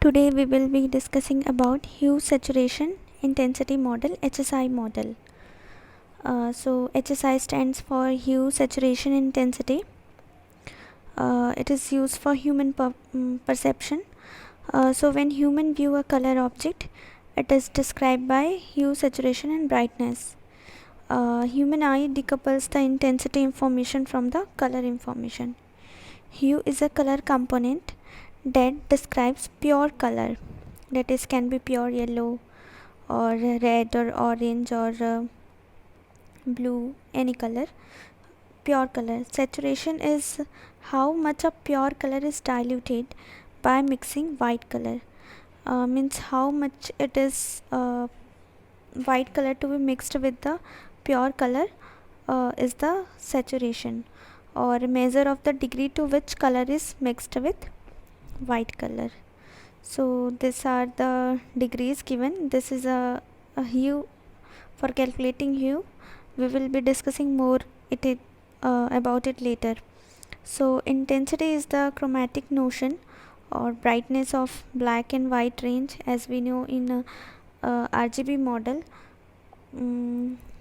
Today we will be discussing about hue saturation intensity model, HSI model. So HSI stands for hue saturation intensity. It is used for human perception. So when human view a color object, it is described by hue saturation and brightness. Human eye decouples the intensity information from the color information. Hue is a color component that describes pure color, that is can be pure yellow or red or orange or blue, any color, pure color. Saturation is how much of pure color is diluted by mixing white color. Means how much it is white color to be mixed with the pure color is the saturation, or measure of the degree to which color is mixed with white color. So these are the degrees given. This is a hue. For calculating hue, we will be discussing more about it later. So intensity is the chromatic notion or brightness of black and white range, as we know in RGB model.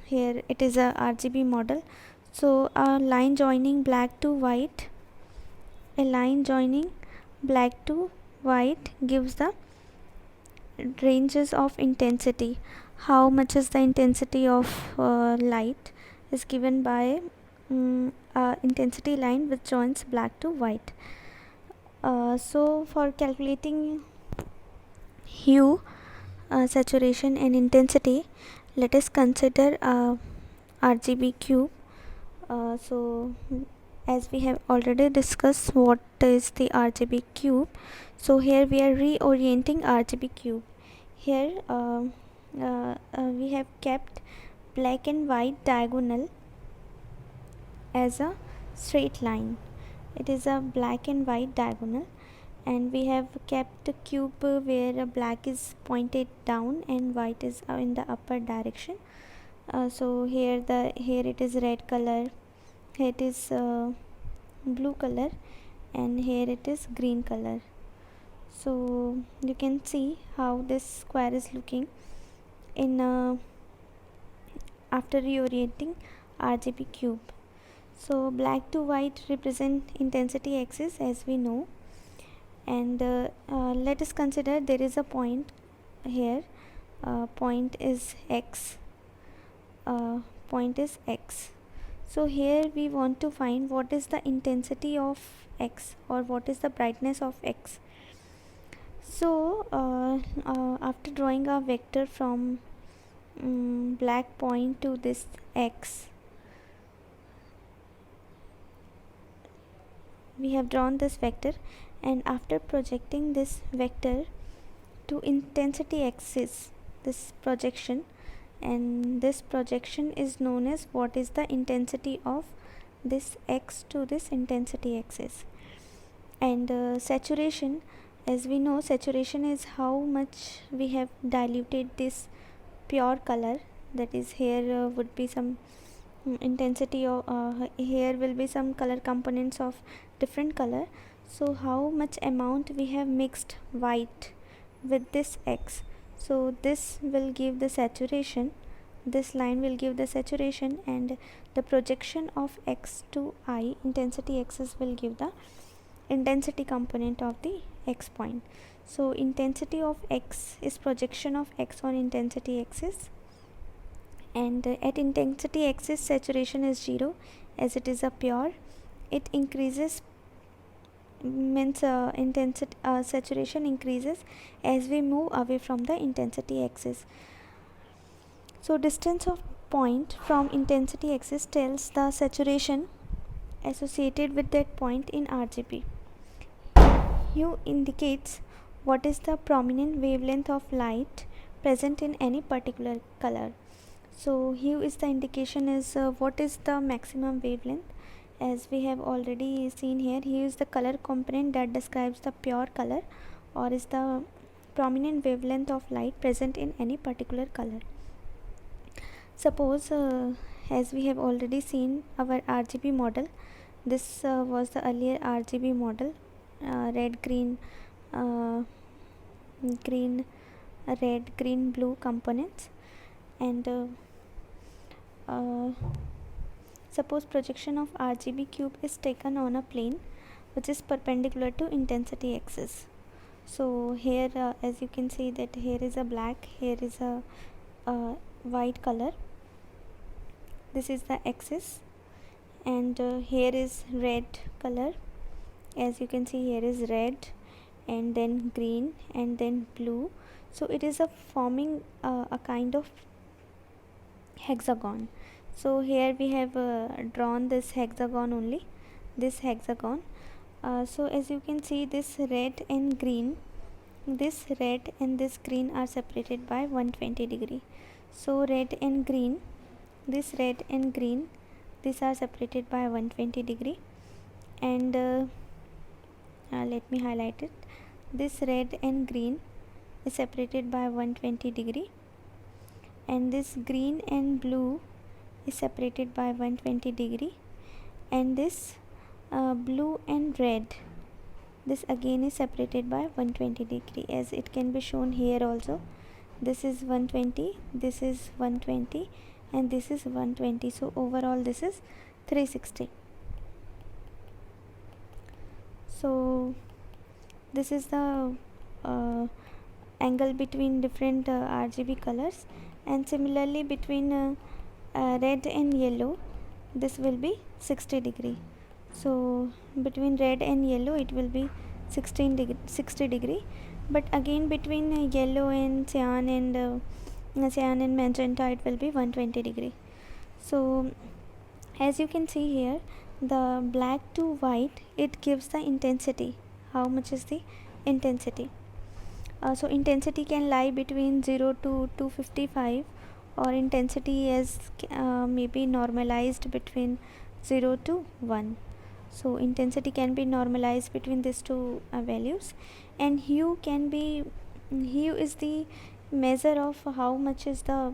Here it is a RGB model. So a line joining black to white, gives the ranges of intensity. How much is the intensity of light is given by intensity line which joins black to white. So for calculating hue, saturation and intensity, let us consider RGB cube. So as we have already discussed what is the RGB cube, so here we are reorienting RGB cube. Here we have kept black and white diagonal as a straight line. It is a black and white diagonal, and we have kept a cube where black is pointed down and white is in the upper direction. So here it is red color, here it is blue color, and here it is green color. So you can see how this square is looking in after reorienting RGB cube. So black to white represent intensity axis, as we know, and let us consider there is a point here. Point is x. So here we want to find what is the intensity of x, or what is the brightness of x. So after drawing a vector from black point to this x, we have drawn this vector, and after projecting this vector to intensity axis, this projection, and this projection is known as what is the intensity of this x to this intensity axis. And saturation, as we know, saturation is how much we have diluted this pure color, that is here would be some intensity of here will be some color components of different color. So how much amount we have mixed white with this x, so this will give the saturation, this line will give the saturation, and the projection of x to I, intensity axis, will give the intensity component of the x point. So intensity of x is projection of x on intensity axis, and at intensity axis saturation is 0, as it is a pure. It increases, means intensity saturation increases as we move away from the intensity axis. So distance of point from intensity axis tells the saturation associated with that point in RGB. Hue indicates what is the prominent wavelength of light present in any particular color. So hue is the indication is what is the maximum wavelength. As we have already seen here, hue is the color component that describes the pure color, or is the prominent wavelength of light present in any particular color. Suppose as we have already seen our RGB model, this was the earlier RGB model, red, green, green, red, green, blue components. And suppose projection of RGB cube is taken on a plane which is perpendicular to intensity axis. So here as you can see that here is a black, here is a white color, this is the axis, and here is red color. As you can see, here is red and then green and then blue. So it is a forming a kind of hexagon. So here we have drawn this hexagon only, this hexagon. So as you can see, this red and green, this red and this green are separated by 120 degree. So red and green, this red and green, these are separated by 120 degree. And let me highlight it. This red and green is separated by 120 degree, and this green and blue is separated by 120 degree, and this blue and red, this again is separated by 120 degree, as it can be shown here also. This is 120, this is 120, and this is 120. So overall this is 360. So this is the angle between different RGB colors, and similarly between red and yellow, this will be 60 degree. So between red and yellow it will be 60 degree, but again between yellow and cyan and magenta it will be 120 degree. So as you can see here, the black to white, it gives the intensity. How much is the intensity? So intensity can lie between 0 to 255, or intensity is maybe normalized between 0 to 1. So intensity can be normalized between these two values. And hue can be, hue is the measure of how much is the,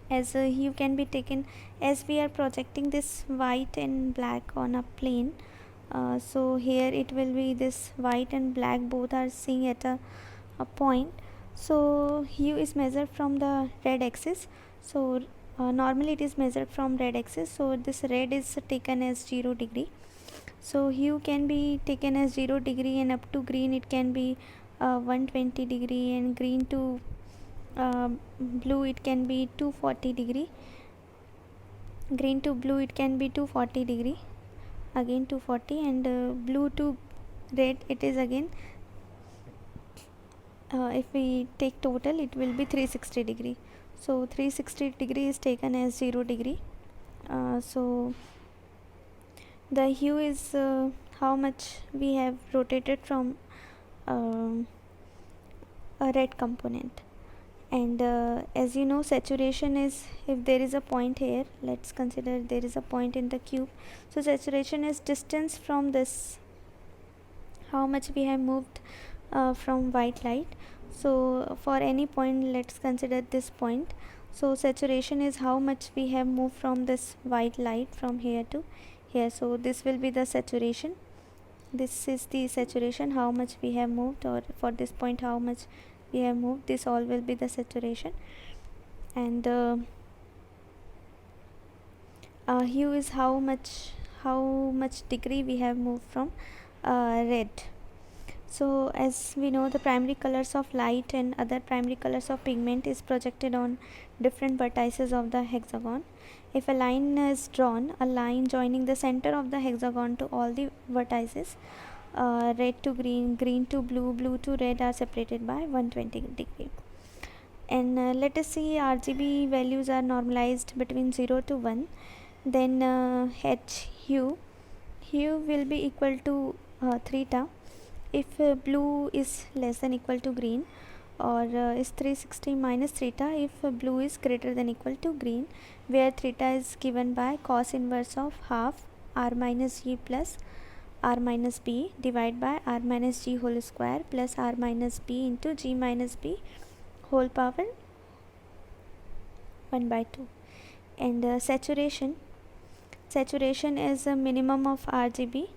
as hue can be taken as we are projecting this white and black on a plane. So here it will be this white and black both are seeing at a point. So hue is measured from the red axis. So normally it is measured from red axis. So this red is taken as 0 degree. So hue can be taken as 0 degree, and up to green it can be 120 degree, and green to blue it can be 240 degree, green to blue it can be 240 degree, again 240, and blue to red it is again if we take total it will be 360 degree. So 360 degree is taken as 0 degree. So the hue is how much we have rotated from a red component. And as you know, saturation is, if there is a point here, let's consider there is a point in the cube. So saturation is distance from this, how much we have moved from white light. So for any point, let's consider this point. So saturation is how much we have moved from this white light from here to here. So this will be the saturation. This is the saturation, how much we have moved, or for this point how much we have moved. This all will be the saturation. And hue is how much degree we have moved from red. So as we know, the primary colors of light and other primary colors of pigment is projected on different vertices of the hexagon. If a line is drawn, a line joining the center of the hexagon to all the vertices, red to green, green to blue, blue to red are separated by 120 degree. And let us see, RGB values are normalized between 0 to 1. Then H hue will be equal to theta if blue is less than equal to green, or is 360 minus theta if blue is greater than equal to green, where theta is given by cos inverse of half r minus g plus r minus b divided by r minus g whole square plus r minus b into g minus b whole power 1 by 2. And saturation is a minimum of RGB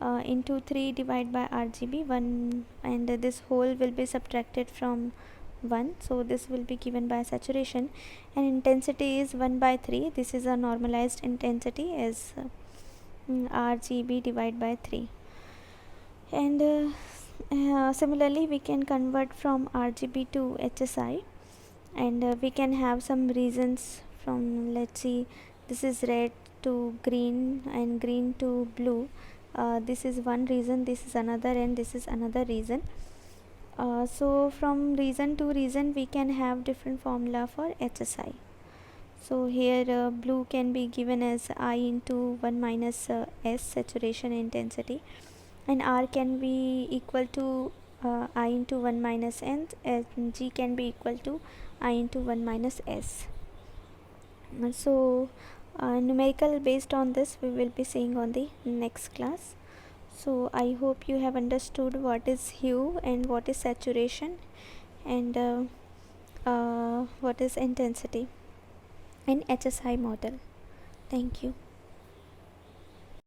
into 3 divided by RGB 1, and this whole will be subtracted from 1, so this will be given by saturation, and intensity is 1 by 3. This is a normalized intensity as RGB divided by 3. And similarly we can convert from RGB to HSI, and we can have some reasons from, let's see, this is red to green and green to blue. This is one reason, this is another, and this is another reason. So from reason to reason we can have different formula for HSI. So here blue can be given as I into 1 minus S saturation intensity, and R can be equal to I into 1 minus N, and G can be equal to I into 1 minus S. So numerical based on this we will be seeing on the next class. So I hope you have understood what is hue and what is saturation, and what is intensity in HSI model. Thank you.